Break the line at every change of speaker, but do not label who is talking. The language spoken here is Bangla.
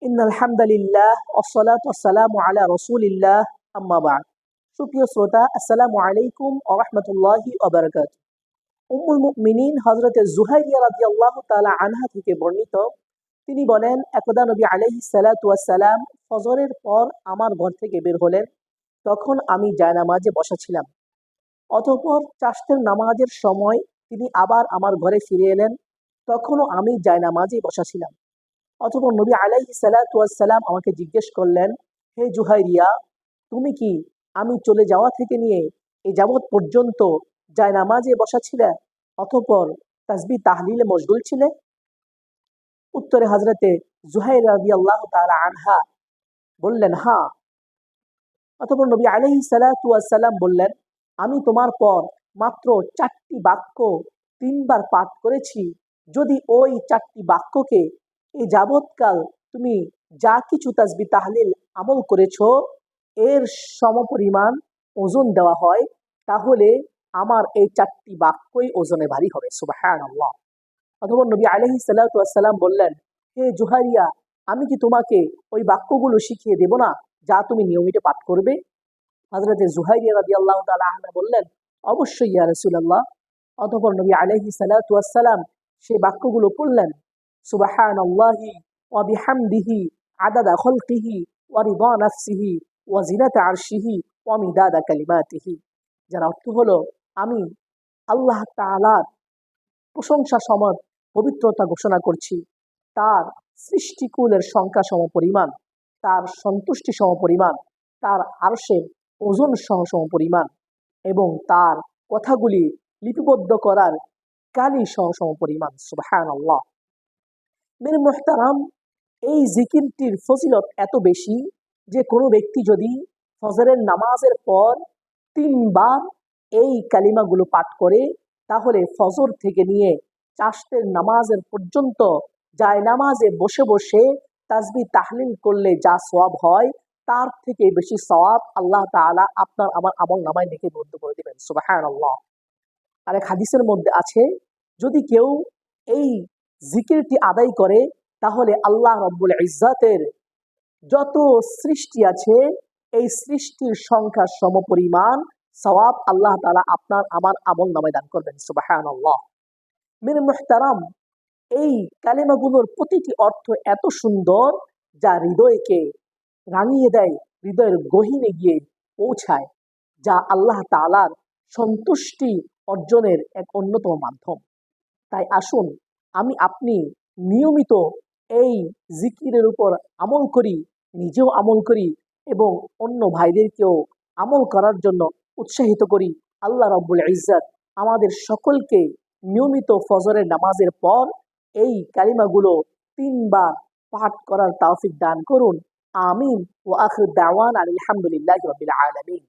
ইন্নাল হামদালিল্লাহ ওয়াসসালাতু ওয়াসসালামু আলা রাসূলিল্লাহ আম্মা বা'দ। সুপ্রিয় শ্রোতা, আসসালামু আলাইকুম ওয়া রাহমাতুল্লাহি ওয়া বারাকাতুহু। উম্মুল মুমিনিন হযরতে যুহাইরিয়া রাদিয়াল্লাহু তাআলা আনহা থেকে বর্ণিত, তিনি বলেন, একদা নবী আলাইহিস সালাতু ওয়াস সালাম ফজরের পর আমার ঘর থেকে বের হলেন। তখন আমি জায়নামাজে বসা ছিলাম। অতঃপর চাশতের নামাজের সময় তিনি আবার আমার ঘরে ফিরে এলেন। তখনও আমি জায়নামাজে বসা ছিলাম। অতঃপর নবী আলাইহিস সালাতু ওয়াস সালাম আমাকে জিজ্ঞেস করলেন, হে জুহাইরিয়া, তুমি কি আমি চলে যাওয়া থেকে নিয়ে এ যাবৎ পর্যন্ত জায়নামাজে বসা ছিলে, অতঃপর তাসবিহ তাহলিলে মশগুল ছিলে? উত্তরে হযরতে জুহাইরিয়া রাদিয়াল্লাহু তাআলা আনহা বললেন, হ্যাঁ। অতঃপর নবী আলাইহিস সালাতু ওয়াস সালাম বললেন, আমি তোমার পর মাত্র 4টি বাক্য 3বার পাঠ করেছি। যদি ওই 4টি বাক্যকে এ যাবৎকাল তুমি যা কিছু তাসবিহ তাহলিল আমল করেছো এর সমপরিমাণ ওজন দেওয়া হয়, তাহলে আমার এই 4টি বাক্যই ওজনে ভারী হবে। সুবহানাল্লাহ। অতঃপর নবী আলাইহিস সালাতু ওয়াস সালাম বললেন, হে জুহাইরিয়া, আমি কি তোমাকে ওই বাক্যগুলো শিখিয়ে দেব না যা তুমি নিয়মিত পাঠ করবে? হযরতে যুহাইরিয়া রাদিয়াল্লাহু তাআলা আনহা বললেন, অবশ্যই ইয়া রাসূলুল্লাহ। অতঃপর নবী আলাইহিস সালাতু ওয়াস সালাম সেই বাক্যগুলো পড়লেন, সুবহানাল্লাহি ওয়া বিহামদিহি আদাদা খালকিহি ওয়া রিদা নাফসিহি ওয়া জিনাতা আরশিহি ওয়া মিদাদা কালিমাতিহি। যার অর্থ হলো, আমি আল্লাহ তাআলার প্রশংসা সমেত পবিত্রতা ঘোষণা করছি, তার সৃষ্টিকুলের সংখ্যা সমপরিমাণ, তার সন্তুষ্টি সমপরিমাণ, তার আরশের ওজন সহ সমপরিমাণ এবং তার কথাগুলি লিপিবদ্ধ করার কালি সহ সমপরিমাণ। সুবহানাল্লাহ। মেরে মুহতারাম, এই জিকিরটির ফজিলত এত বেশি যে কোনো ব্যক্তি যদি ফজরের নামাজের পর 3বার এই কালিমাগুলো পাঠ করে, তাহলে ফজর থেকে নিয়ে চাশতের নামাজের পর্যন্ত জায়নামাজে বসে বসে তাসবিহ তাহলিল করলে যা সওয়াব হয়, তার থেকে বেশি সওয়াব আল্লাহ তাআলা আপনার আমার আমল নামায় লিখে বদ্ধ করে দিবেন। সুবহানাল্লাহ। আরেক হাদিসের মধ্যে আছে, যদি কেউ এই জিকিরটি আদায় করে, তাহলে আল্লাহ রাব্বুল ইজ্জাতের যত সৃষ্টি আছে এই সৃষ্টির সংখ্যা সমপরিমাণ সওয়াব আল্লাহ তাআলা আপনার আমার আমল নামায় দান করবেন। সুবহানাল্লাহ। মেরে মুহতারাম, এই কালেমাগুলোর প্রতিটি অর্থ এত সুন্দর যা হৃদয়কে রাঙিয়ে দেয়, হৃদয়ের গহীনে গিয়ে পৌঁছায়, যা আল্লাহ তাআলার সন্তুষ্টি অর্জনের এক অন্যতম মাধ্যম। তাই আসুন আমি আপনি নিয়মিত এই জিকিরের উপর আমল করি, নিজেও আমল করি এবং অন্য ভাইদেরকেও আমল করার জন্য উৎসাহিত করি। আল্লাহ রাব্বুল ইজ্জত আমাদের সকলকে নিয়মিত ফজরের নামাজের পর এই কালিমাগুলো 3বার পাঠ করার তৌফিক দান করুন। আমিন। ওয়া আখিরু দাওয়ানা আলহামদুলিল্লাহি রাব্বিল আলামিন।